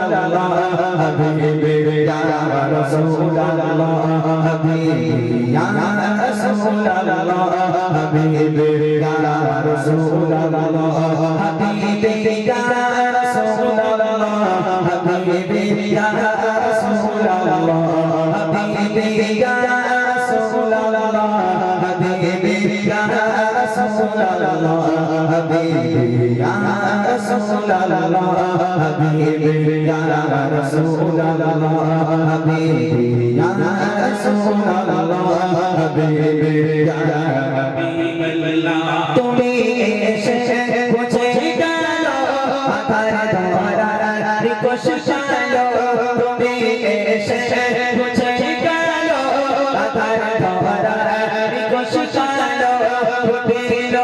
রাসূলুল্লাহ হাবিবি ইয়া রাসূলুল্লাহ হাবিবি ইয়া রাসূলুল্লাহ হাবিবি ইয়া রাসূলুল্লাহ হাবিবি ইয়া রাসূলুল্লাহ হাবিবি ইয়া রাসূলুল্লাহ হাবিবি ইয়া রাসূলুল্লাহ হাবিবি ইয়া রাসূলুল্লাহ হাবিবি ইয়া রাসূলুল্লাহ হাবিবি ইয়া রাসূলুল্লাহ হাবিবি ইয়া রাসূলুল্লাহ হাবিবি ইয়া হাবিবাল্লাহ তুমি এসে বুঝে গেল আকার ধরার কোশিশ আলো তুমি এসে বুঝে গেল আকার ধরার কোশিশ আলো ফুটিল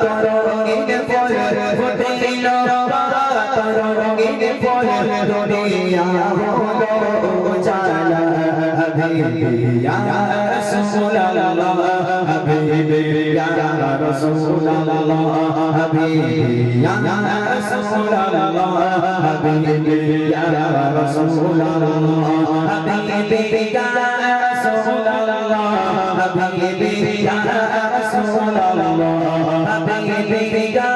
তোর রঙিন ফুল ফুটিল তোর রঙিন ফুল দুনিয়া হলো জালা হাবিবি ইয়া রাসূলুল্লাহ হাবিবি ইয়া রাসূলুল্লাহ হাবিবি ইয়া রাসূলুল্লাহ হাবিবি ইয়া রাসূলুল্লাহ হাবিবি ইয়া রাসূলুল্লাহ হাবিবি ইয়া রাসূলুল্লাহ হাবিবি ইয়া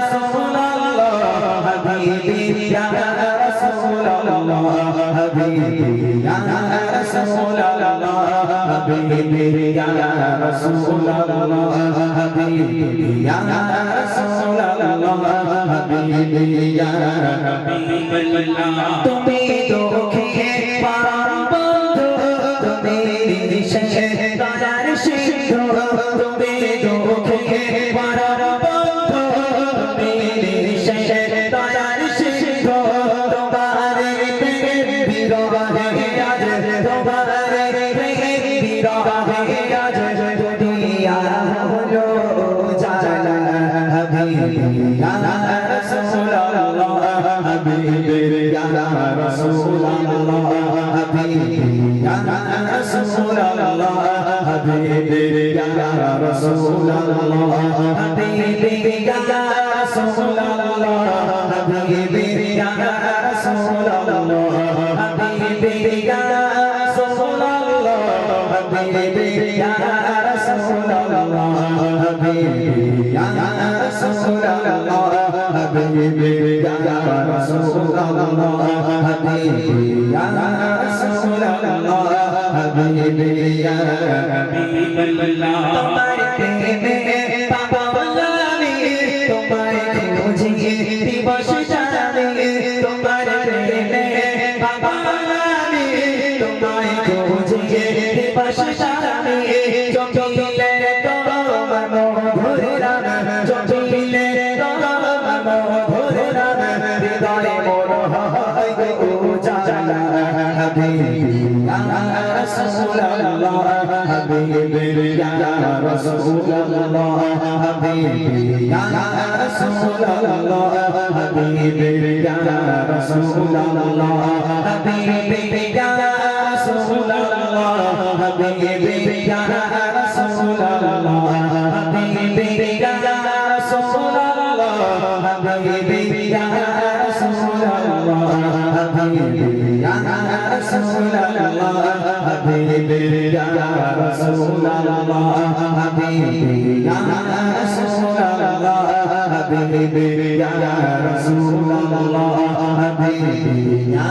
রাসূলুল্লাহ হাবিবি ইয়া রাসূলুল্লাহ হাবিবি ইয়া রাসূলুল্লাহ হাবিবি ইয়া রাসূলুল্লাহ হাবিবি ইয়া রাসূলুল্লাহ হাবিবি ইয়া হাবিবাল্লাহ তুমি দুঃখে পার বন্ধু তুমি নিশে তার সিন্ধু তুমি দুঃখে পার বন্ধু তুমি নিশে তার সিন্ধু তোমার বিরহে আজ তোমার বিরহে আজ দুনিয়া হলো জালা হাবিবি ইয়া রাসূলুল্লাহ হাবিবি ইয়া রাসূলুল্লাহ হাবিবি ইয়া রাসূলুল্লাহ হাবিবি ইয়া রাসূলুল্লাহ হাবিবি ইয়া রাসূলুল্লাহ হাবিবি ইয়া রাসূলুল্লাহ হাবিবি ইয়া রাসূলুল্লাহ হাবিবি ইয়া রাসূলুল্লাহ হাবিবি ইয়া রাসূলুল্লাহ হাবিবি ইয়া রাসূলুল্লাহ হাবিবি ইয়া রাসূলুল্লাহ হাবিবি ইয়া হাবিবাল্লাহ তোমার প্রেমে পাগলামি তোমার খুঁজে দিবস জানি তোমার প্রেমে পাগলামি তোমার খুঁজে দিবস জানি চোখিলে তোমার মধুর রাগ চোখিলে তোমার মধুর রাগ হৃদয় মোর হয় গো জালা হাবিবি ইয়া রাসূলুল্লাহ হাবিবি ইয়া রাসূলুল্লাহ হাবিবি ইয়া রাসূলুল্লাহ হাবিবি ইয়া রাসূলুল্লাহ হাবিবি ইয়া রাসূলুল্লাহ হাবিবি ইয়া রাসূলুল্লাহ হাবিবি ইয়া রাসূলুল্লাহ হাবিবি ইয়া রাসূলুল্লাহ হাবিবি ইয়া রাসূলুল্লাহ হাবিবি ইয়া রাসূলুল্লাহ হাবিবি ইয়া রাসূলুল্লাহ হাবিবি ইয়া রাসূলুল্লাহ হাবিবি ইয়া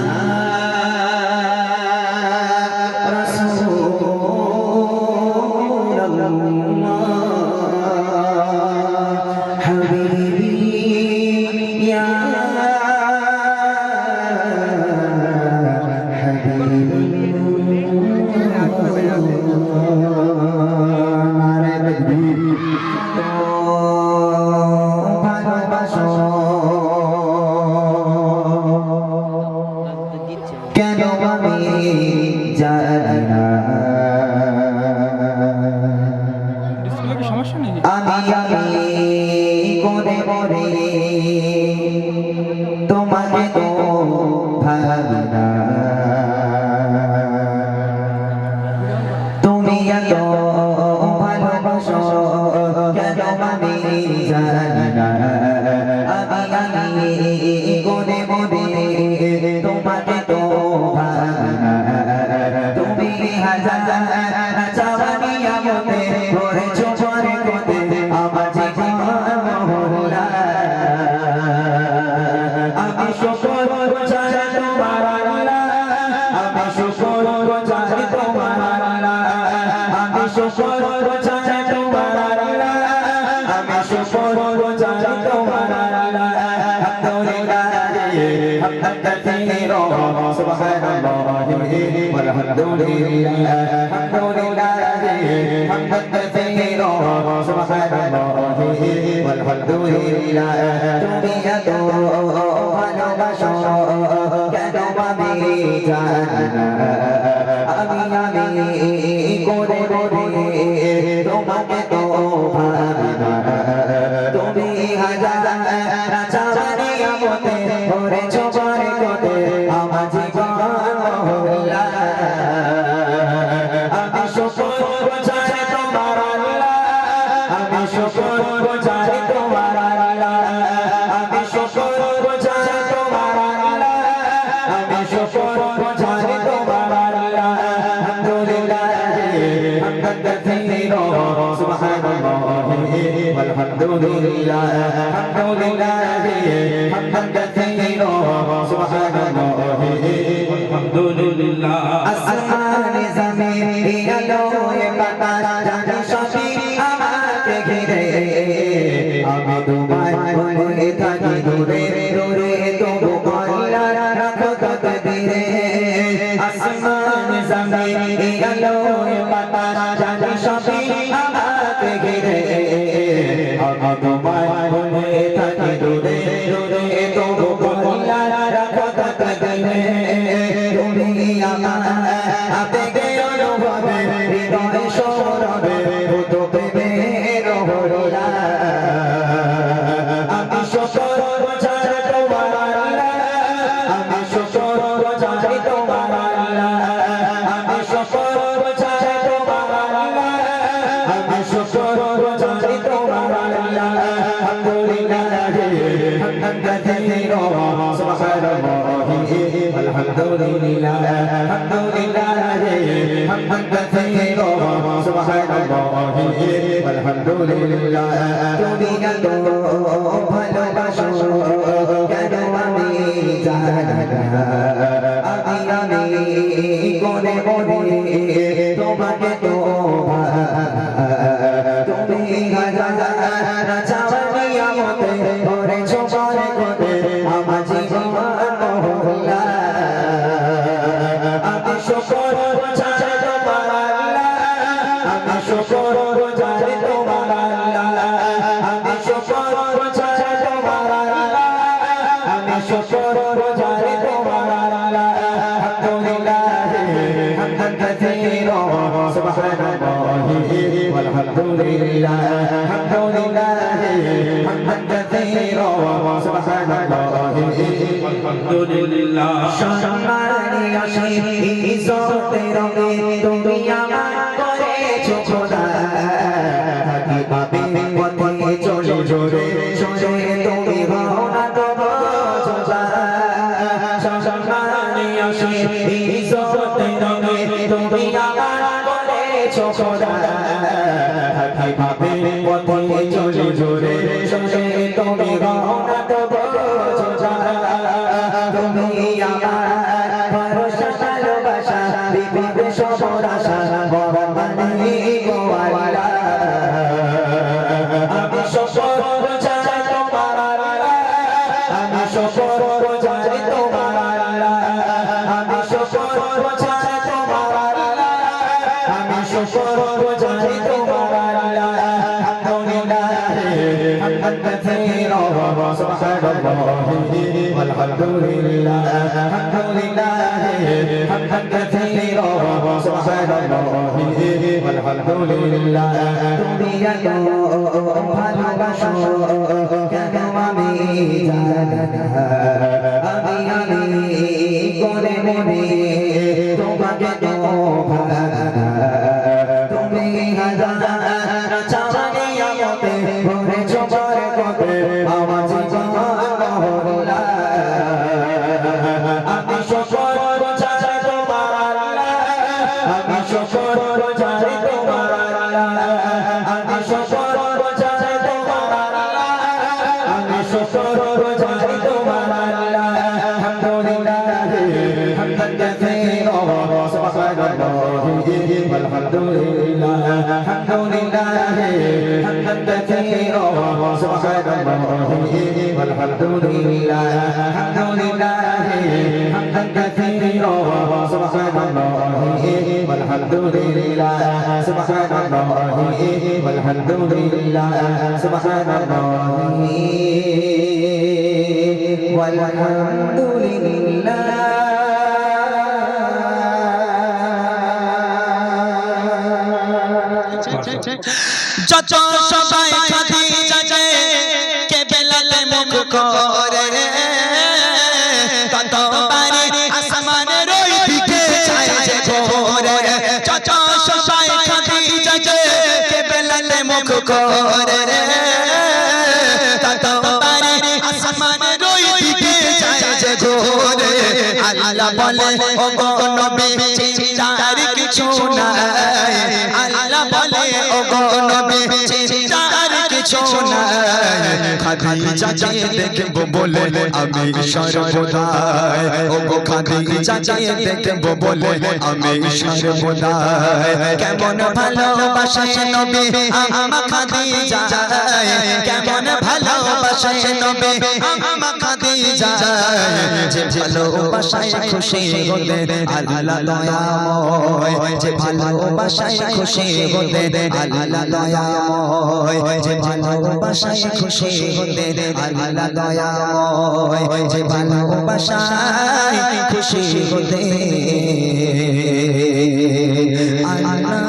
তোমাকে তো তুমি হাজার চাওয়ানি আমতে ভরেছো পরে কোতে আমার জীবন মহল্লা আমি শুকর গুজার তোমার আল্লাহ আমি শুকর গুজার তোমার আল্লাহ আমি শুকর গুজার তোমার আল্লাহ আমি শুকর গুজার তোমার আল্লাহ আলহামদুলিল্লাহ হামদান কাসীরা সুবহানাল্লাহ walhamdulillah alhamdulillah হামদান কাসীরা সুবহানাল্লাহ walhamdulillah তুমি এত ভালোবাসো কেন আমি জানি না আমি করে করে তোমাকে তো ভাবি না তুমি হাজার চাওয়ানি আমতে ভরেছো পরে কোতে আমার জীবন মহল্লা আমি শুকর গুজার তোমার আল্লাহ আমি শুকর গুজার তোমার আল্লাহ আমি শুকর গুজার তোমার আল্লাহ আমি শুকর গুজার তোমার আল্লাহ আলহামদুলিল্লাহ হামদান কাসীরা সুবহানাল্লাহ walhamdulillah alhamdulillah হামদান কাসীরা সুবহানাল্লাহ walhamdulillah আসমান জমিন আলো বাতাস জানি সবই আমাকে ঘিরে আমি তোমায় বলে থাকি দূরে দূরে তবু আল্লাহ রাখো তকদীরে আসমান জমিন আলো বাতাস জানি সবই আমাকে ঘিরে আমি তোমায় বলে থাকি দূরে দূরে তবু আল্লাহ রাখো তকদীরে তুমি আমার আবেগে অনুভবে হৃদয় সৌরভে হতো প্রেমের হরলা আমি শুকর গুজার তোমার আল্লাহ আমি শুকর গুজার তোমার আল্লাহ আমি শুকর গুজার তোমার আল্লাহ আমি শুকর গুজার তোমার আল্লাহ আলহামদুলিল্লাহ হামদান কাসীরা সুবহানাল্লাহ alhamdulillah alhamdulillah hamdan katsira subhanallah walhamdulillah তুমি এত ভালোবাসো কেন আমি জানি না আমি করে করে তোমাকে তো তুমি হাজার চাওয়ানি আমতে ভরেছো পরে কোতে আমার জীবন মহল্লা আমি শুকর গুজার তোমার আল্লাহ আমি শুকর গুজার তোমার আল্লাহ আমি শুকর গুজার তোমার আল্লাহ আমি শুকর গুজার তোমার আল্লাহ আলহামদুলিল্লাহ হামদান কাসীরা সুবহানাল্লাহ walhamdulillah alhamdulillah হামদান কাসীরা সুবহানাল্লাহ walhamdulillah সম্মানে আসি ইজ্জতের রঙে তুমি আমায় করেছো খোদা থাকি পাবে পথে চলে জোরে জোরে তুমি হও না তবু যোজা সম্মানে আসি ইজ্জতের রঙে তুমি আমায় করেছো খোদা থাকি পাবে পথে চলে জোরে জোরে তুমি হও না তবু যোজা তুমি আমার ভরসা ভালোবাসা বিবিধ সব আশা ভগবানে গো আল্লাহ আমি শুকর গুজার তোমার আল্লাহ আমি শুকর গুজার তোমার আল্লাহ আমি শুকর গুজার তোমার আল্লাহ আমি শুকর গুজার তোমার আল্লাহ আলহামদুলিল্লাহ হামদান কাসীরা সুবহানাল্লাহ walhamdulillah alhamdulillah hamdan katsira subhanallah walhamdulillah তুমি এত ভালোবাসো কেন আমি জানি না আমি করে মনে তোমাকে তো তুমি হাজার চাওয়ানি আমতে ভরেছো পরে কোতে আমার জীবন মহল্লা حمدا كثيرا سبحان الله والحمد لله الحمد لله حمدا كثيرا سبحان الله والحمد لله الحمد لله حمدا كثيرا سبحان الله والحمد لله سبحان الله والحمد لله سبحان الله والحمد لله যত সবাই খাদিজাকে কে বেলালে মুখ করে তত পারে আসমানের ওই দিকে চায় যে ঘোরে যত সবাই খাদিজাকে কে বেলালে মুখ করে তত পারে আসমানের ওই দিকে চায় যে ঘোরে আল্লাহ বলে ও গো নবী চিন্তার কিছু নাই আল্লাহ বলে ও গো নবী চিন্তার কিছু নাই খাদিজাকে দেখব বলে আমি সর্বদাই ও গো খাদিজাকে দেখব বলে আমি সর্বদাই কেমন ভালোবাসে নবী আমা খাদিজা কেমন ভালোবাসে নবী আমা খাদিজা যে ভালোবাসায় খুশি হতে আল্লাহ দয়াময় যে ভালোবাসায় খুশি হতে আল্লাহ দয়াময় যে ভালোবাসায় খুশি হতে আল্লাহ দয়াময় যে ভালোবাসায় খুশি হতে আল্লাহ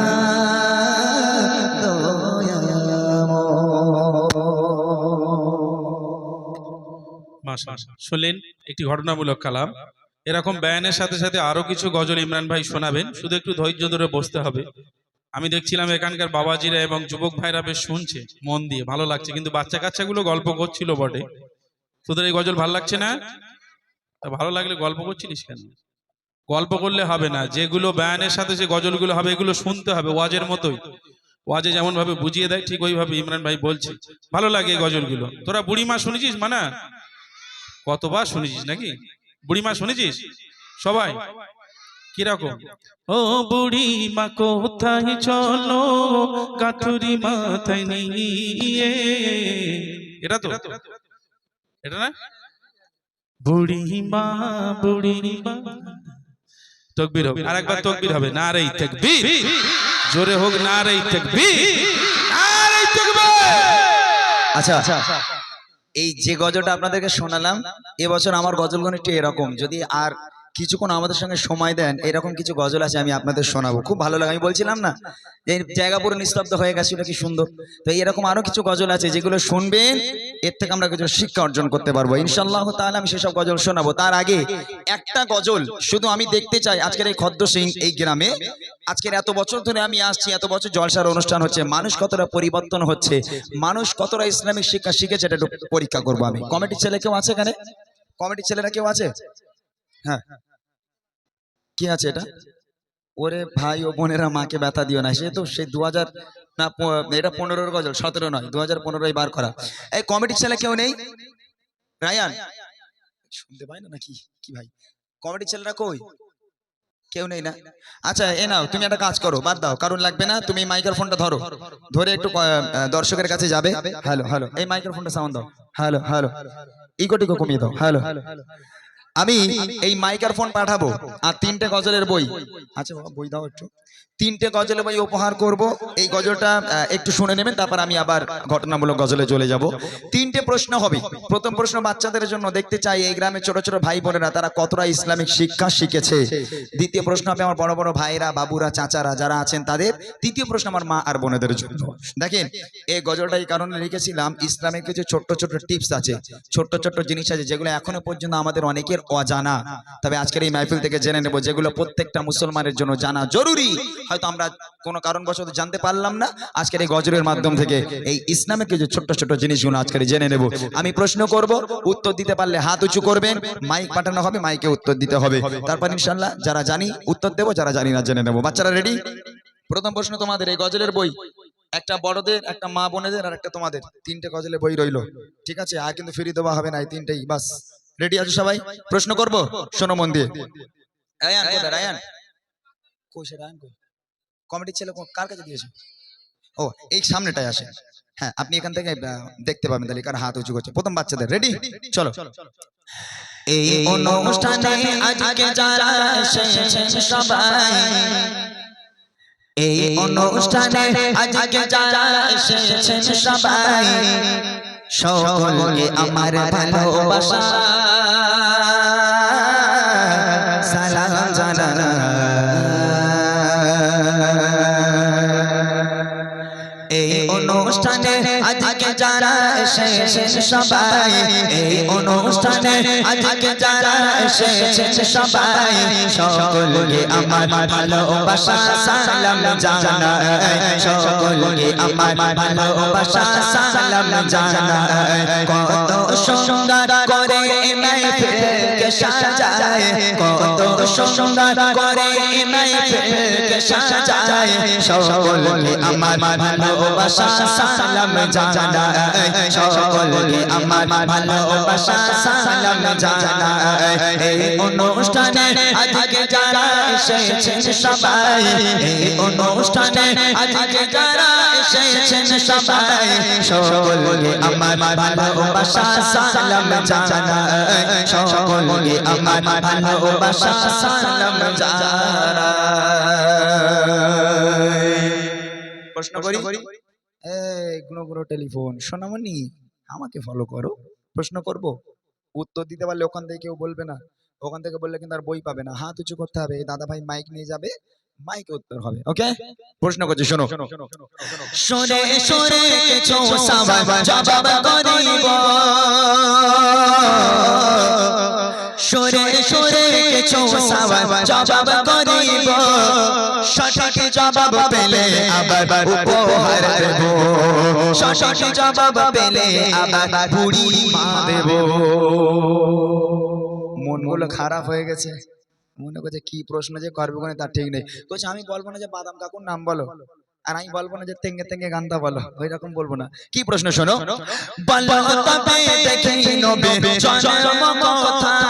শুনলেন একটি ঘটনামূলক কালাম। এরকম বয়ানের সাথে সাথে আরো কিছু গজল ইমরান ভাই শোনাবেন, শুধু একটু ধৈর্য ধরে বসতে হবে। আমি দেখছিলাম এখানকার বাবাজিরা এবং যুবক ভাইরা বেশ শুনছে মন দিয়ে, ভালো লাগছে, কিন্তু বাচ্চা কাচ্চাগুলো গল্প করছিল বটে। তোদের এই গজল ভালো লাগছে না? তা ভালো লাগলে গল্প করছিলিস কেন? গল্প করলে হবে না, যেগুলো বয়ানের সাথে যে গজলগুলো হবে এগুলো শুনতে হবে, ওয়াজের মতোই। ওয়াজে যেমন ভাবে বুঝিয়ে দেয় ঠিক ওইভাবে ইমরান ভাই বলছে, ভালো লাগে এই গজলগুলো। তোরা বুড়িমা শুনেছিস? মানা কতবার শুনেছিস নাকি? বুড়িমা শুনেছিস সবাই? কিরকম? ও বুড়ি মা কোথায় চলো কাঠুরি মাথায় নিয়ে, এটা তো এটা না? বুড়ি মা তাকবীর হবে, আরেকবার তাকবীর হবে, নারে তাকবীর, জোরে হোক নারে তাকবীর, নারে তাকবীর। আচ্ছা, এই যে গজলটা আপনাদেরকে শোনালাম, এবছর আমার গজলগুলো একটু এরকম, যদি আর কিছুক্ষণ আমাদের সঙ্গে সময় দেন এরকম কিছু গজল আছে আমি আপনাদের শোনাবো, খুব ভালো লাগে। আমি বলছিলাম না এই জায়গা পুরো নিস্তব্ধ হয়ে গেছে, কি সুন্দর। তো এরকম আরো কিছু গজল আছে যেগুলো শুনবেন, এর থেকে আমরা কিছু শিক্ষা অর্জন করতে পারবো ইনশাআল্লাহ তাআলা। আমি সেসব গজল শোনাবো। তার আগে একটা গজল শুধু আমি দেখতে চাই আজকের এই খদ্দ সিং এই গ্রামে, আজকের এত বছর ধরে আমি আসছি, এত বছর জলসার অনুষ্ঠান হচ্ছে, মানুষ কতটা পরিবর্তন হচ্ছে, মানুষ কতটা ইসলামিক শিক্ষা শিখেছে, এটা একটু পরীক্ষা করবো আমি। কমিটির ছেলে কেউ আছে এখানে? কমিটির ছেলেরা কেউ আছে? হ্যাঁ, কি আছে এটা? ওরে ভাই ও বোনেরা, মাকে ব্যথা দিও না, সে তো সেই 2000 না, এটা 15-র গজল, 17 নয়, 2015-ই বার করা। এই কমিটির ছেলে কেউ নেই? রায়ান শুনতে পাই না নাকি কি ভাই? কমিটির ছেলেরা কই? কেউ নেই না? আচ্ছা এ নাও, তুমি একটা কাজ করো, বাদ দাও, কারণ লাগবে না, তুমি মাইক্রোফোনটা ধরো, ধরে একটু দর্শকের কাছে যাবে। হ্যালো হ্যালো, এই মাইক্রোফোনটা সাউন্ড দাও। হ্যালো হ্যালো, ইকোটিকো কমিয়ে দাও। হ্যালো, আমি এই মাইক্রোফোন পাঠাবো আর 3টে গজলের বই। আচ্ছা বাবা বই দাও একটু। 3টে গজলের বই উপহার করব। এই গজলটা একটু শুনে নেবেন, তারপর আমি আবার ঘটনামূলক গজলে চলে যাব। 3টে প্রশ্ন হবে। প্রথম প্রশ্ন বাচ্চাদের জন্য, দেখতে চাই এই গ্রামে ছোট ছোট ভাই বোনেরা তারা কতটা ইসলামিক শিক্ষা শিখেছে। দ্বিতীয় প্রশ্ন হবে আমার বড় বড় ভাইরা, বাবুরা, চাচারা যারা আছেন তাদের। তৃতীয় প্রশ্ন আমার মা আর বোনেদের জন্য। দেখেন এই গজলটা এই কারণে লিখেছিলাম, ইসলামের কিছু ছোট্ট ছোট্ট টিপস আছে, ছোট্ট ছোট্ট জিনিস আছে যেগুলো এখনো পর্যন্ত আমাদের অনেকের অজানা। তবে আজকের এই মাহফিল থেকে জেনে নেব যেগুলো প্রত্যেকটা মুসলমানের জন্য জানা জরুরি। হয়তো আমরা কোনো কারণবশত জানতে পারলাম না, আজকের এই গজলের মাধ্যম থেকে এই ইসলামের কিছু ছোট্ট ছোট্ট জিনিসগুলো আজকের জেনে নেব। আমি প্রশ্ন করব, উত্তর দিতে পারলে হাত উঁচু করবেন, মাইক পাঠানো হবে, মাইকে উত্তর দিতে হবে। তারপর ইনশাআল্লাহ যারা জানি উত্তর দেব, যারা জানি না জেনে নেব। বাচ্চারা রেডি? প্রথম প্রশ্ন তোমাদের, এই গজলের বই একটা বড়দের, একটা মা বোনেদের, আর একটা তোমাদের। 3টে গজলের বই রইলো, ঠিক আছে? আর কিন্তু ফ্রি দেওয়া হবে না, এই 3টেই বাস। রেডি আছো সবাই? প্রশ্ন করব, শোনো মন দিয়ে। রায়ান কোথায়? রায়ান কই? সে রায়ান কই? কমিটির ছেলে কার কাছে দিয়েছে? ও এই সামনেটায় আসে। হ্যাঁ, আপনি এখান থেকে দেখতে পাবেন তাহলে কার হাত উঁচু করছে। প্রথম বাচ্চাদের রেডি, চলো। এই অনুষ্ঠানে আজকে যারা এসেছেন সবাই, এই অনুষ্ঠানে আজকে যারা এসেছেন সবাই, সকলকে আমার ভালোবাসা সালাম জানাই। এই অনুষ্ঠানে আজকে যারা এসেছেন সবাই, এই অনুষ্ঠানে আজকে যারা এসেছেন সবাই, সকলকে আমার ভালোবাসা সালাম জানাই। সকলকে আমার ভালোবাসা সালাম জানাই। কত সুন্দর করে মাহফিলকে সাজায়, কত সুন্দর করে মাহফিলকে সাজায়। সকলকে আমার ভালোবাসা সালাম জানাই। সকলকে আমার ভালোবাসা সালাম জানাই। এই অনুষ্ঠানে আজকে যারা এসেছেন সবাই, এই অনুষ্ঠানে আজকে যারা এসেছেন সবাই, সকলকে আমার ভালোবাসা সালাম জানাই। সকলকে আমার ভালোবাসা সালাম জানাই। প্রশ্ন করি, গুনো গুনো টেলিফোন সোনামণি, আমাকে ফলো করো। প্রশ্ন করব, উত্তর দিতে পারলে ওখান থেকে কেউ বলবে না, ওখান থেকে বললে কিন্তু আর বই পাবে না। হাত উঁচু করতে হবে, দাদা ভাই মাইক নিয়ে যাবে, মাইকে উত্তর হবে। ওকে, প্রশ্ন করছি, শোনো। সরে সরে কিছু সওয়াল জবাব করিব, সরে সরে কিছু সওয়াল জবাব করিব, সঠিক জবাব পেলে আবার উপহার দেব, সঠিক জবাব পেলে আবার বুড়ি মা দেব। মনগুলো খারাপ হয়ে গেছে, মনে করছে কি প্রশ্ন যে করবে কোনে তার ঠিক নেই। বলছে আমি বলবো না যে বাদাম কাকুর নাম বলো, আর আমি বলবো না যে তেঙ্গে তেঙ্গে গানটা বলো, ওই রকম বলবো না। কি প্রশ্ন শোনো। বলো তবে দেখি নবীর জন্ম কোথায়,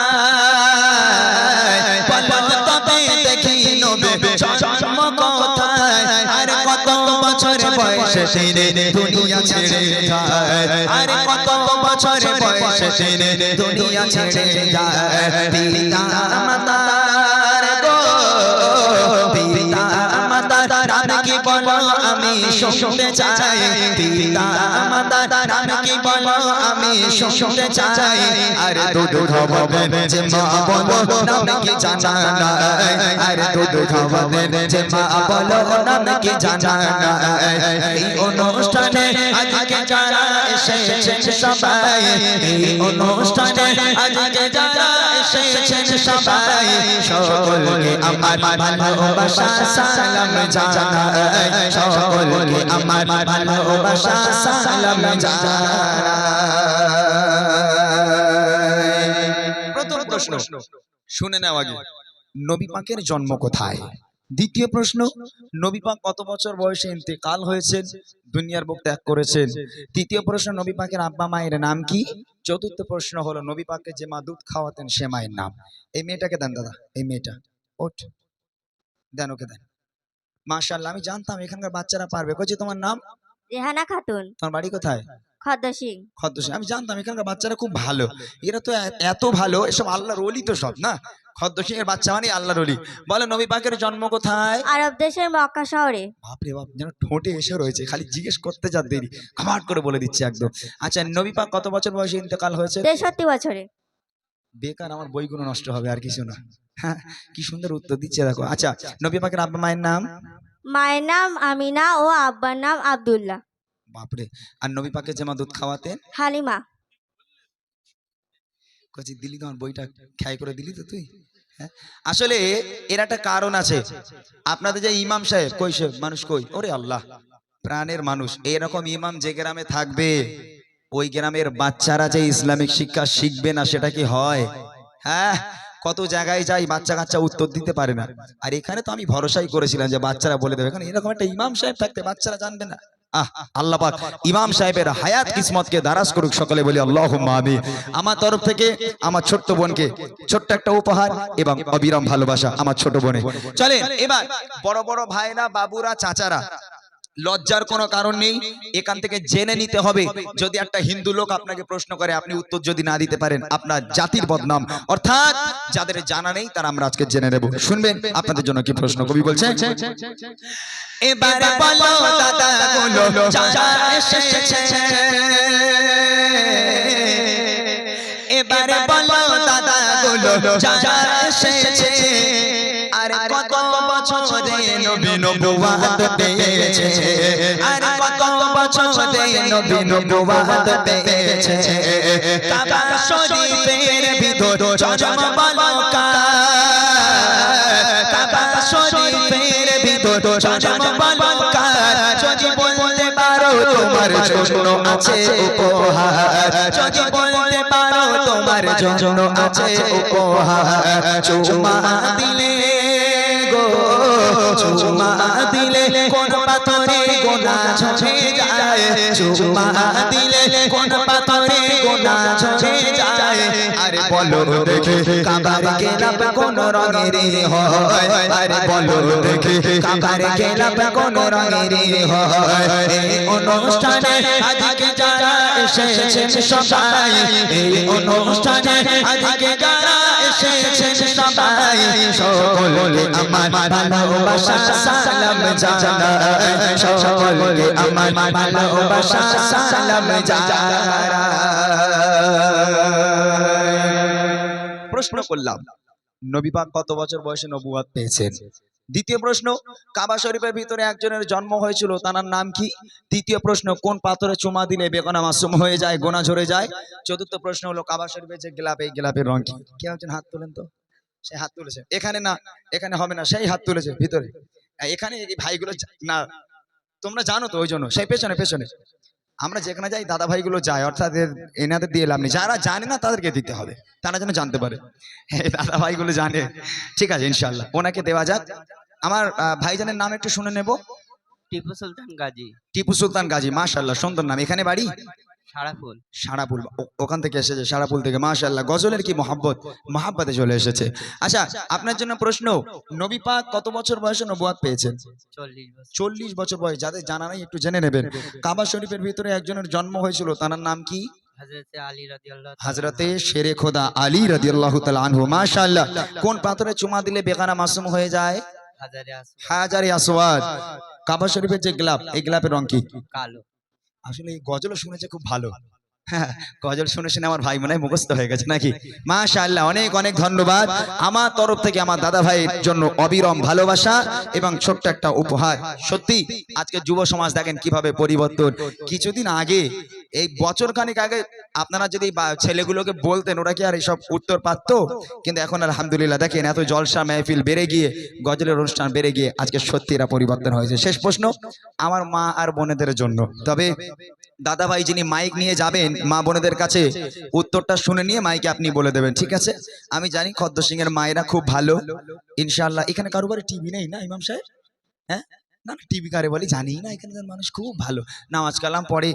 বলো তবে দেখি নবীর জন্ম কোথায়, আর কত বছর বয়সে তিনি দুনিয়া ছেড়ে যায়, আর কত বছর বয়সে তিনি দুনিয়া ছেড়ে যায়। পিতা মাতার গো, পিতা মাতার নাম কি বলো আমি শুনতে চাই, পিতা মাতার নাম কি বলো আমি শুনতে চাই। আর দুধ খাওয়াবেন যে মা বলো নাম কি জানা নাই, আর দুধ খাওয়াবেন যে মা বলো নাম কি জানা নাই। এই অনুষ্ঠানে আজকে যারা এসেছেন সবাই, এই অনুষ্ঠানে আজকে যারা এসেছেন সবাই, সকলকে আমার ভালোবাসা সালাম জানাই। সকলকে আমার ভালোবাসা সালাম জানাই। প্রথম প্রশ্ন শুনে নাও আগে, নবী পাকের জন্ম কোথায়? দ্বিতীয় প্রশ্ন, নবী পাক কত বছর বয়সে ইন্তেকাল হয়েছেন, দুনিয়ার বুক ত্যাগ করেছেন? তৃতীয় প্রশ্ন, নবী পাকের আব্বা মায়ের নাম কি? চতুর্থ প্রশ্ন হলো নবী পাককে যে মা দুধ খাওয়াতেন সে মায়ের নাম। এই মেয়েটাকে দেন দাদা, এই মেয়েটা ওঠ, দেন ওকে দেন। মাশাআল্লাহ, আমি জানতাম এখানকার বাচ্চারা পারবে। কইছে তোমার নাম? রেহানা খাতুন, তোমার বাড়ি কোথায়? খদ্দ সিং। খদ্দসি। আমি জানতাম এখানকার বাচ্চারা খুব ভালো, এরা তো এত ভালো, এসব আল্লাহর ওলি তো সব না। খদ্দসি এর বাচ্চা মানে আল্লাহর ওলি। বলে নবী পাকের জন্ম কোথায়? আরব দেশের মক্কা শহরে। বাপরে বাপ, যেন ঠোঁটে এসে রয়েছে, খালি জিজ্ঞেস করতে যা দেরি, খামাট করে বলে দিচ্ছে একদম। আচ্ছা, নবী পাক কত বছর বয়সে ইন্তেকাল হয়েছে? 63 বছরে। বেকার আমার বইগুলো নষ্ট হবে, আর কিছু না। হ্যাঁ, কি সুন্দর উত্তর দিচ্ছে দেখো। আচ্ছা, নবী পাকের আব্বা মায়ের নাম? মায়ের নাম আমিনা ও আব্বার নাম আব্দুল্লাহ। বাপরে। আর নবী পাকে যে মা দুধ খাওয়াতেন? হালিমা। কচি দিলি তোমার বইটা খেয়াল করে দিলি তো তুই। হ্যাঁ, আসলে এর একটা কারণ আছে। আপনাদের যে ইমাম সাহেব কই, সে মানুষ কই? ওরে আল্লাহ, প্রাণের মানুষ। এরকম ইমাম যে গ্রামে থাকবে, ওই গ্রামের বাচ্চারা যে ইসলামিক শিক্ষা শিখবে না সেটা কি হয়? হ্যাঁ, কত জায়গায় যাই বাচ্চা কাচ্চা উত্তর দিতে পারে না। আর এখানে তো আমি ভরসাই করেছিলাম যে বাচ্চারা বলে দেবে, কারণ এরকম একটা ইমাম সাহেব থাকতে বাচ্চারা জানবে না। আল্লাহ পাক ইমাম সাহেবের হায়াত কিসমতকে দারাজ করুক, সকলে বলি আল্লাহুম্মা আমিন। আমার তরফ থেকে আমার ছোট্ট বোনকে ছোট্ট একটা উপহার এবং অবিরাম ভালোবাসা আমার ছোট বোনে। চলেন এবার বড় বড় ভাইরা, বাবুরা, চাচারা, লজ্জার কোনো কারণ নেই, এখান থেকে জেনে নিতে হবে। যদি একটা হিন্দু লোক আপনাকে প্রশ্ন করে, আপনি উত্তর যদি না দিতে পারেন, আপনার জাতির বদনাম। অর্থাৎ যাদের জানা নেই তারা আমরা আজকে জেনে নেব। শুনবেন আপনাদের জন্য কি প্রশ্ন কবি বলছেন। এবারে বলো দাদা গুলো চাচা এসেছে, এবারে বলো দাদা গুলো চাচা এসেছে, আর কত বছরে নবী নবুয়াত পেয়েছে, আর কত বছরে নবী নবুয়াত পেয়েছে। কাবা শরীফের ভিতর জন্ম বালকা, কাবা শরীফের ভিতর জন্ম বালকা। যদি বলতে পারো তোমার জন্য আছে উপহার, যদি বলতে পারো তোমার জন্য আছে উপহার। চুমা দিলে গো, চুমা দিলে কোন পাথরে গোনা ঝরে যায়, চুমা দিলে কোন পাথরে গোনা ঝরে যায়। আরে বলো দেখে কাবার গেলাপ কোন রঙের হয়, আরে বলো দেখে কাবার গেলাপ কোন রঙের হয়। এই অনুষ্ঠানে আজকে যারা এসেছেন সবাই, এই অনুষ্ঠানে আজকে যারা এসেছেন সবাই, সকলে আমার ভালোবাসা সালাম জানাই, সকলে আমার ভালোবাসা সালাম জানাই। প্রশ্ন করলাম, নবী পাক কত বছর বয়সে নবুয়ত পেয়েছেন? দ্বিতীয় প্রশ্ন, কাবা শরীফের ভিতরে একজনের জন্ম হয়েছিল, তার নাম কি? তৃতীয় প্রশ্ন, কোন পাথরে চুমা দিলে বেগানা মাসুম হয়ে যায়, গোনা ঝরে যায়? চতুর্থ প্রশ্ন হলো, কাবা শরীফের যে গোলাপ, এই গোলাপের রং কি? কেউ একজন হাত তোলেন তো। সে হাত তুলেছে, এখানে না, এখানে হবে না, সেই হাত তুলেছে ভিতরে, এখানে এই ভাইগুলো না, তোমরা জানো তো, ওই জন্য সেই পেছনে পেছনে। আমরা যেখানে যাই দাদা ভাইগুলো যায়, অর্থাৎ এনাদের দিয়ে লাভ নেই, যারা জানে না তাদেরকে দিতে হবে, তারা যেন জানতে পারে। দাদা ভাইগুলো জানে, ঠিক আছে ইনশাল্লাহ ওনাকে দেওয়া যাক। আমার ভাইজানের নাম একটু শুনে নেব। টিপু সুলতান গাজী। টিপু সুলতান গাজী, মাশাআল্লাহ সুন্দর নাম। এখানে বাড়ি সারাফুল। সারাপুল, ওখান থেকে এসেছে সারাপুল থেকে, মাশাআল্লাহ গজলের কি মহাব্বতে চলে এসেছে। আচ্ছা আপনার জন্য প্রশ্ন, নবী পাক কত বছর বয়সে নবুয়ত পেয়েছেন? 40 বছর। 40 বছর বয়স। যাদের জানা নাই একটু জেনে নেবেন। কাবা শরীফের ভিতরে একজনের জন্ম হয়েছিল, তার নাম কি? হযরতে আলী রাদিয়াল্লাহু তাআলা। হযরতে শেরে খোদা আলী রাদিয়াল্লাহু তাআলা আনহু, মাশাআল্লাহ। কোন পাথরে চুমা দিলে বেগানা মাসুম হয়ে যায়? হাজারে আসওয়াদ। হাজারে আসওয়াদ। কাবা শরীফের যে গোলাপ, এই গোলাপের রং কি? কালো। আসলে এই গজল শুনেছে খুব ভালো। হ্যাঁ, গজল শুনে শুনে আমার ভাই মনে হয় মুখস্থ হয়ে গেছে নাকি? মাশাআল্লাহ, অনেক অনেক ধন্যবাদ। আমার তরফ থেকে আমার দাদা ভাইয়ের জন্য অবিরাম ভালোবাসা এবং ছোট্ট একটা উপহার। সত্যি আজকে যুব সমাজ দেখেন কিভাবে পরিবর্তন। কিছুদিন আগে, এই বছর খানিক আগে আপনারা যদি ছেলেগুলোকে বলতেন, ওরা কি আর এইসব উত্তর পারত? কিন্তু এখন আলহামদুলিল্লাহ দেখেন এত জলসা মেহফিল বেড়ে গিয়ে, গজলের অনুষ্ঠান বেড়ে গিয়ে আজকে সত্যি এরা পরিবর্তন হয়েছে। শেষ প্রশ্ন আমার মা আর বোনেদের জন্য, তবে দাদা ভাই যিনি মাইক নিয়ে যাবেন মা বোনেদের কাছে, উত্তরটা শুনে নিয়ে মাইকে আপনি বলে দেবেন, ঠিক আছে? আমি জানি খদ্দ সিং এর মায়েরা খুব ভালো ইনশাআল্লাহ। এখানে কারো বাড়ি টিভি নেই না ইমাম সাহেব? হ্যাঁ না, টিভি কারে বলি জানি না। এখানকার মানুষ খুব ভালো, নামাজ কালাম পড়ে,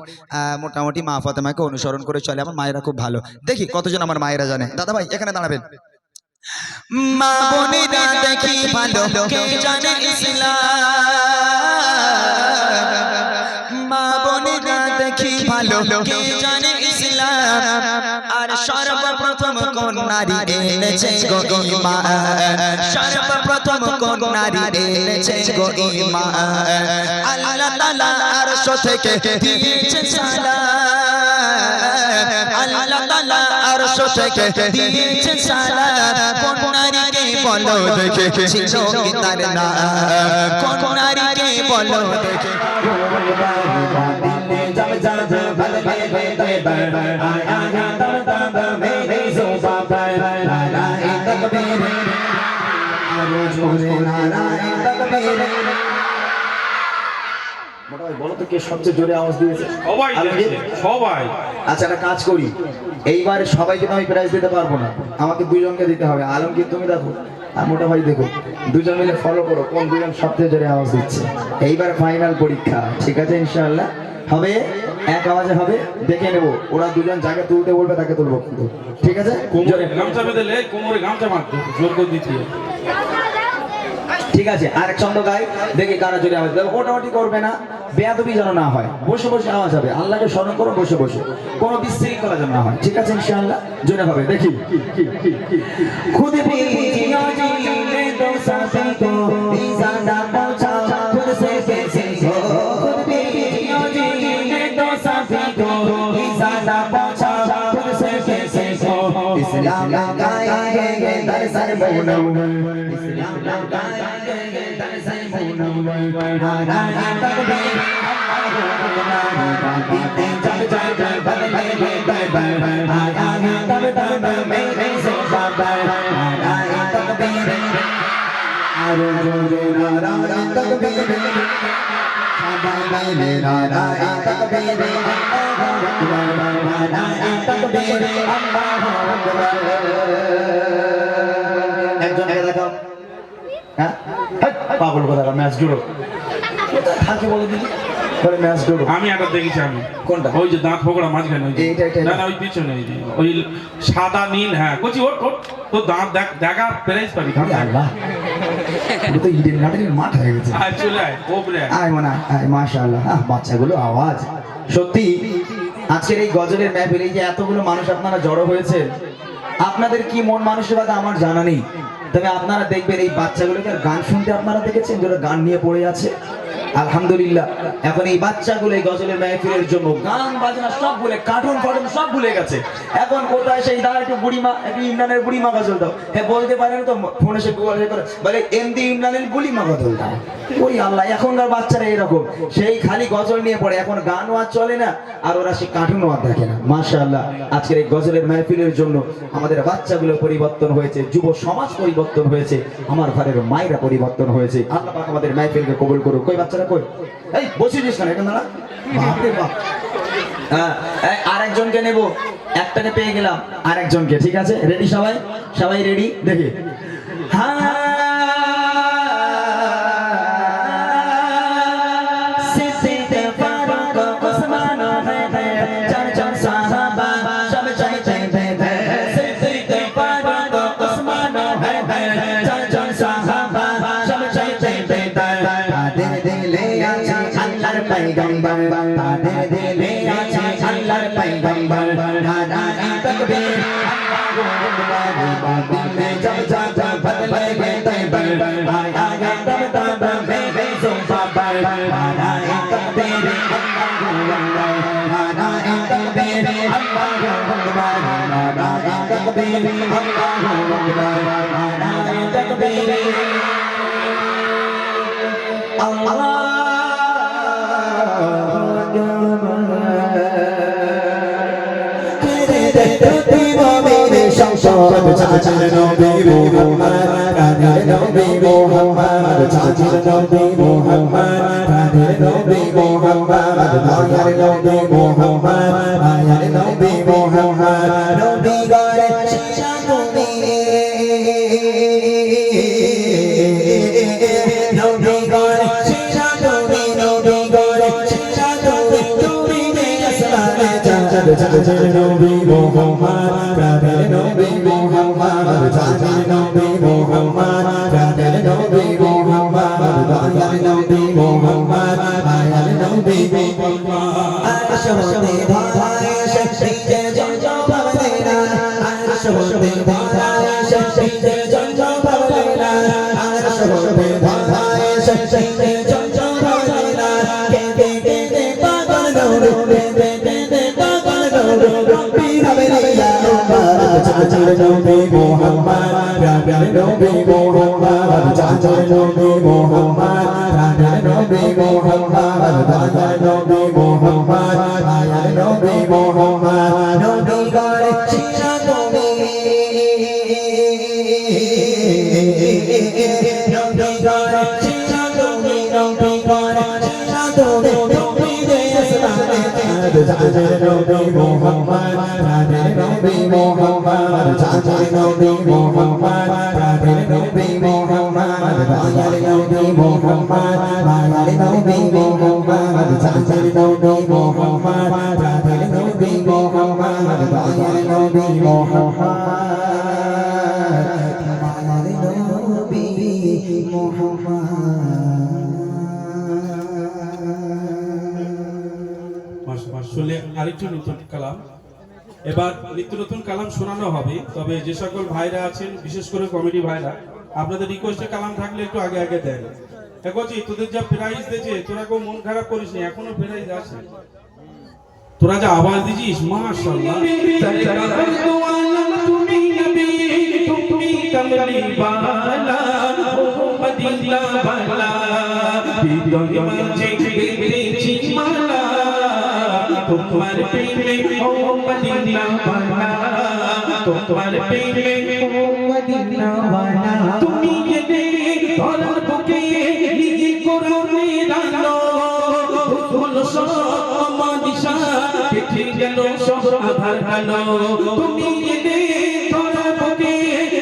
মোটামুটি মা ফাতেমাকে অনুসরণ করে চলে। আমার মায়েরা খুব ভালো। দেখি কতজন আমার মায়েরা জানে। দাদা ভাই এখানে দাঁড়াবেন। মা বোনেরা দেখি ভালো, কে জানে ইসলাম, মা বোনেরা দেখি ভালো, কে জানে ইসলাম। আর সর্বপ্রথম কোন নারী এনেছে গো ঈমান, সর্বপ্রথম কোন নারী এনেছে গো ঈমান। আল্লাহ তাআলা আরশ থেকে দিয়েছে সালাম, আল্লাহ তাআলা আরশ থেকে দিয়েছে সালাম। কোন নারীকে বলো দেখে ছিল কি তার নাম, কোন নারীকে বলো দেখে। বলো তো কে সবচেয়ে জোরে আওয়াজ দিয়েছে? সবাই। আচ্ছা একটা কাজ করি, এইবার সবাইকে তো আমি প্রাইজ দিতে পারবো না, আমাকে দুইজনকে দিতে হবে। আলমগীর তুমি দেখো, আর মোটা ভাই দেখো, দুজন মিলে ফলো করো কোন দুজন সবচেয়ে জোরে আওয়াজ দিচ্ছে। এইবার ফাইনাল পরীক্ষা, ঠিক আছে? ইনশাআল্লাহ হবে, এক আওয়াজে হবে, দেখে নেবো। ওরা দুজন যাকে তুলতে বলবে তাকে তুলবো কিন্তু, ঠিক আছে? কোমরে গামছা বেঁধে লে, কোমরে গামছা মারতে জোর করে দিতে। ঠিক আছে, আরেক ছন্দ গাই, দেখি কারা জোরে আওয়াজ দেবে। ওটাওটি করবে না, বেয়াদবি যেন না হয়, বসে বসে আওয়াজ হবে। আল্লাহকে স্মরণ করো বসে বসে, কোনো বিশৃঙ্খলা যেন না হয়, ঠিক আছে? ইনশাআল্লাহ জোরে হবে, দেখি। খুদ ভি জিয়া জিলে দো সাথী কো ইজানা পৌঁছা, খুদ সে कैसे हो। खुद भी जिया जिले दो साथी को इजाना पहुंचा, खुद से कैसे हो। इस्लाम लगाएंगे दरअसल मुनव्वर, इस्लाम लगाएंगे दरअसल मुनव्वर। नारा तकबीर जब जब बदलेंगे दरबार, आया तब तब मेरे से बाबर। नारा तकबीर आरो जोरे नारा तकबीर, नारा तकबीर, नारा तकबीर, अल्लाहु আকবার। একজনকে দেখাও, হ্যাঁ পাগল কথা, ম্যাচ জুড়ো থাকে বলে দিদি, বলে ম্যাচ জুড়ো। আমি একটা দেখেছি, আমি কোনটা? ওই যে দাঁত ফোকড়া মাঝখানে, ওই যে এইটা, এইটা। না না ওই পিছনে, ওই যে ওই সাদা নীল, হ্যাঁ কচি ওর ওর তোর দাঁত দেখা প্রাইজ পাবি। আল্লাহ, পুরো তো ইডেন গার্ডেনের মাঠ হয়ে গেছে। আয় চলে আয় ওপরে আয় মানা আয়, মাশাআল্লাহ। বাচ্চাগুলো আওয়াজ সত্যি। আজকের এই গজলের মেহফিলে যে এতগুলো মানুষ আপনারা জড়ো হয়েছে, আপনাদের কি মন মানসিকতা আমার জানা নেই, তবে আপনারা দেখবেন এই বাচ্চাগুলোকে গান শুনতে আপনারা দেখেছেন যারা গান নিয়ে পড়ে আছে। আলহামদুলিল্লাহ, এখন এই বাচ্চাগুলো এই গজলের মেহফিলের জন্য গান বাজনা সব ভুলে, কার্টুন ফার্টুন সব ভুলে গেছে। এখন কোথায় সেই দাঁড়া একটু বুড়িমা, একটু ইমরানের বুড়িমা গজল দাও, হ্যাঁ বলতে পারেন তো, ফোনে সে গুগল করে বলে এমডি ইমরানের বুড়িমা গজল দাও। ওই আল্লাহ, এখনকার বাচ্চারা এরকম, সেই খালি গজল নিয়ে পড়ে, এখন গানও আর চলে না, আর ওরা সে কার্টুনও আর দেখে না। মাশাআল্লাহ, আজকের এই গজলের মেহফিলের জন্য আমাদের বাচ্চাগুলো পরিবর্তন হয়েছে, যুব সমাজ পরিবর্তন হয়েছে, আমার ঘরের মায়েরা পরিবর্তন হয়েছে। আল্লাহ পাক আমাদের মেহফিলকে কবুল করুক। কই বাচ্চারা কই? এই বসিস কেন এখন দাঁড়া, বাপরে বাপ। হ্যাঁ, আরেকজনকে নেব, একটাকে পেয়ে গেলাম, আরেকজনকে, ঠিক আছে? রেডি সবাই? সবাই রেডি? দেখি। হ্যাঁ पैगंबर, ताদের দিলে আছে আল্লাহর पैगंबर। नारा तकबीर, अल्लाहु अकबर। दिल जब जब बदलेंगे तैबर, आया तब तब मेरे ज़ुबाबर। नारा तकबीर, अल्लाहु अकबर। नारा तकबीर, अल्लाहु अकबर। नारा तकबीर, अल्लाहु अकबर। नारा तकबीर, अल्लाह সংসদ চাচা নবী মুহাম্মদ, প্রাণের নবী মুহাম্মদ, চাচা নবী মুহাম্মদ, প্রাণের নবী মুহাম্মদ, দয়ার নবী মুহাম্মদ, মায়ার নবী মুহাম্মদ। নবী গরে শিশা তুমি, নবী গরে শিশা তুমি, নবী গরে শিশা তুমি, তুমি আসমানে চাচা নবী মুহাম্মদ, প্রাণের নবী মুহাম্মদ, চাচা নবী মুহাম্মদ, প্রাণের নবী মুহাম্মদ, দয়ার নবী মুহাম্মদ, মায়ার নবী মুহাম্মদ। আরশ হতে ধারায় শক্তিতে জঞ্জ পাবলে না, আরশ হতে ধারায় শক্তিতে জঞ্জ পাবলে না, আরশ হতে ধারায় শক্তিতে জঞ্জ পাবলে না। কে কে কে কে পাগল গৌর, কে কে কে কে পাগল গৌর, রব্বি হবে ইয়া উম্মাদ। চাচা নবী মুহাম্মদ, প্রাণের নবী মুহাম্মদ, চাচা নবী মুহাম্মদ, প্রাণের নবী মুহাম্মদ, দয়ার নবী মুহাম্মদ, মায়ার নবী মুহাম্মদ। নবী গরে শিশা তুমি, নবী গরে শিশা তুমি, নবী গরে শিশা তুমি, তুমি যে আসমানে চাচা নবী মুহাম্মদ, প্রাণের নবী মুহাম্মদ, চাচা নবী মুহাম্মদ, প্রাণের নবী মোহাম্মদ দয়ার নবী মোহাম্মদ মায়ার নবী মোহাম্মদ চাচার নবী মোহাম্মদ প্রাণের নবী মোহাম্মদ দয়ার নবী মোহাম্মদ মায়ার নবী মোহাম্মদ। আসলে আরেকটু নতুন কালাম, এবার নিত্য নতুন কালাম শোনানো হবে। তবে যে সকল ভাইরা আছেন, বিশেষ করে কমিটি ভাইরা, আপনাদের রিকোয়েস্টে কালাম থাকলে একটু আগে আগে দেন। দেখছি তোদের যা প্রাইজ দিয়েছে, তোরা কেউ মন খারাপ করিস নি, এখনো প্রাইজ আছে। তোরা যা আওয়াজ দিছিস, মাশাআল্লাহ। তোমার প্রেমে ও মদিনা वाला, তোমার প্রেমে ও মদিনা वाला, তুমি এলে ধরার বুকে নিজে কোরআনের আলো, হলো সব মদিনা কেটে গেল সব আধার কালো। তুমি এলে ধরার বুকে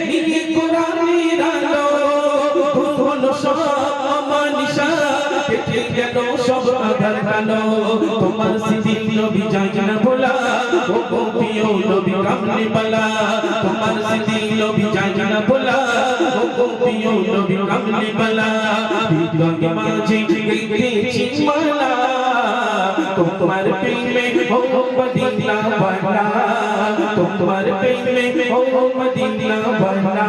নিজে কোরআনের আলো, হলো সব মদিনা কেটে গেল সব আধার কালো। তোমার স্মৃতি নবী যায় না ভোলা, ও গো প্রিয় নবী কামলি বালা। তোমার স্মৃতি নবী যায় না ভোলা, ও গো প্রিয় নবী কামলি বালা। হৃদয় মাঝে গেঁথেছি মালা, তোমার প্রেমে ও মদিনা वाला, তোমার প্রেমে ও মদিনা वाला।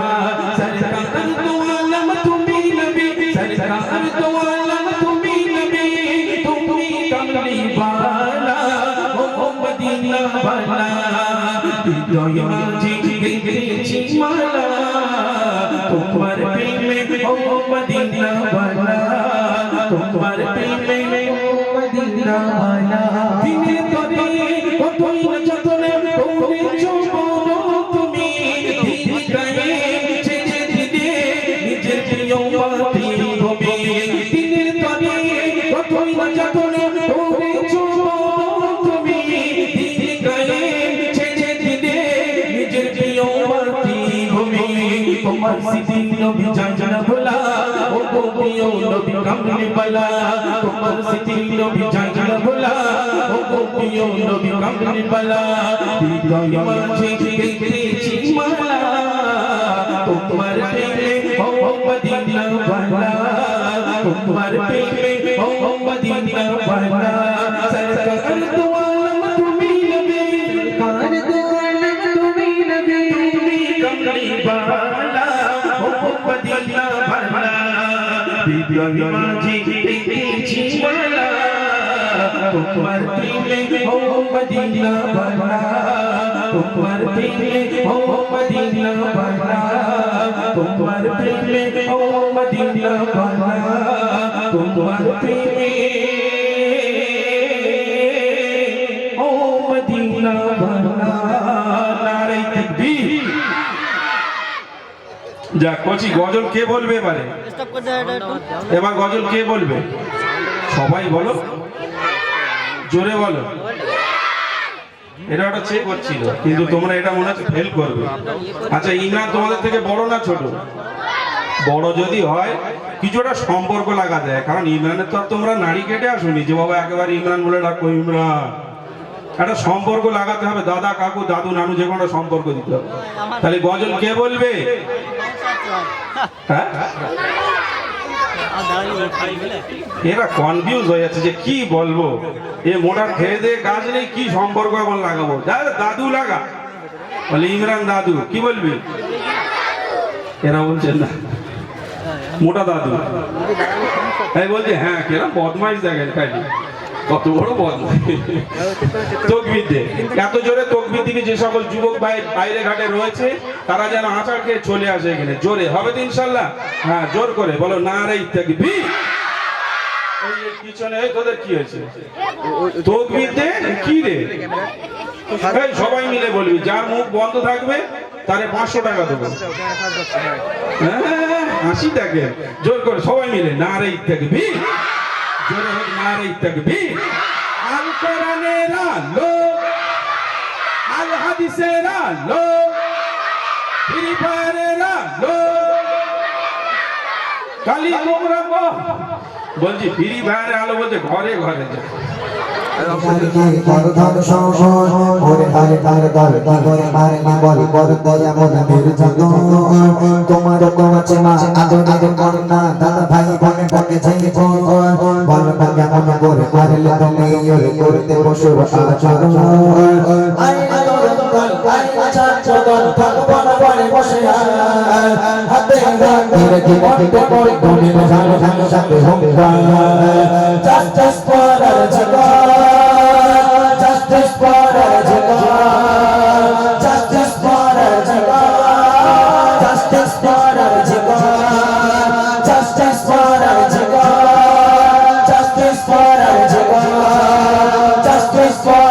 সরকার দো আলম তুমি নবী, সরকার দো আলম তুমি নবী, তুমি কামলি বালা, ও মদিনা वाला। হৃদয় মাঝে গেঁথেছি মালা, তোমার প্রেমে ও মদিনা वाला, তোমার প্রেমে ও মদিনা वाला। দিনে তরে কতই না যতনে করেছো বড় তুমি, দিন গায়ে ছেড়ে দিতে নিজের প্রিয় মাতৃভূমি। দিনে তরে কতই না যতনে করেছো বড় তুমি, দিন গায়ে ছেড়ে দিতে নিজের প্রিয় মাতৃভূমি। তোমার স্মৃতি নবী যায় না ভোলা, ও গো প্রিয় নবী কামলি বালা। তোমার স্মৃতি নবী যায় না ভোলা, ও গো প্রিয় নবী কামলি বালা। হৃদয় মাঝে গেঁথেছি মালা, তোমার প্রেমে ও মদিনা वाला, তোমার প্রেমে ও মদিনা वाला। সরকার দো আলম তুমি নবী, সরকার দো আলম তুমি নবী, তুমি কামলি বালা, ও মদিনা वाला। হৃদয় মাঝে গেঁথেছি মালা, তোমার প্রেমে ও মদিনা वाला, তোমার প্রেমে ও মদিনা वाला, তোমার প্রেমে ও মদিনা वाला, তোমার প্রেমে ও মদিনা वाला। নারে তাকবীর। যা কচি গজল কে বলবে এবারে? এবার গজল কে বলবে? সবাই বলো, জোরে বলো। এটা একটা চেক হচ্ছিল, কিন্তু তোমরা এটা মনে হচ্ছে ফেল করবে। আচ্ছা, ইমরান তোমাদের থেকে বড় না ছোট? বড় যদি হয় কিছুটা সম্পর্ক লাগা যায়, কারণ ইমরানের তো আর তোমরা নারী কেটে আসুনি যে বাবা একেবারে ইমরান বলে ডাকো ইমরান। একটা সম্পর্ক লাগাতে হবে, দাদা কাকু দাদু নানু যে কোনো সম্পর্ক দিতে হবে। তাহলে গজল কে বলবে? হ্যাঁ, এরা কনফিউজ হয়ে যাচ্ছে যে কি বলবো। এ মোটার খেয়ে দিয়ে কাজ নেই, কি সম্পর্ক এখন লাগাবো? দাদু লাগা, বলে ইমরান দাদু। কি বলবি? এরা বলছেন না, মোটা দাদু। তাই বলছে হ্যাঁ, কেরা বদমাইশ দেখেন খালি, কত বড় বদমাইশ। তকবীর দে, এত জোরে তকবীর দিবি যে সকল যুবক ভাই বাইরে ঘাটে রয়েছে তারা যেন আচার খেয়ে চলে আসে এখানে। জোরে হবে তো ইনশাল্লাহ? হ্যাঁ, জোর করে বলো নারে তাকবীর। ওই পিছনে তোদের কি হয়েছে? তকবীর দে। কি রে? এই সবাই মিলে বলবি, যার মুখ বন্ধ থাকবে তারে 500 টাকা দেবো। হ্যাঁ, হাসি থাকে। জোর করে সবাই মিলে নারে তাকবীর। জোরে হোক নারে তাকবীর। আল কোরআনের আলো, আল হাদিসের আলো, ফ্রি ফায়ারের আলো, কালী কোমরা বলছি ফ্রি ফায়ারে আলো বলতে ঘরে ঘরে যায় তোমার কমাচ্ছে মা আদর আদর করো না দাদা ভাই বোনে থাকে ছেলে বল কেমন করে পারলে তুমি ওরে করতে বসো আচরণ হাতে কি মনটা করে কোনে জানো জানো সাথে হোমবা justice for justice for justice for justice for justice for justice for justice for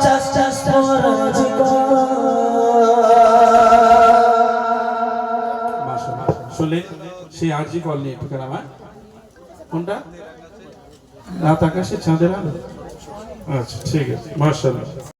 justice শুনলে সেই আরজি কল নিয়ে একটু আমার কোনটা রাত আকাশে চাঁদের আলো আচ্ছা ঠিক আছে মাশাআল্লাহ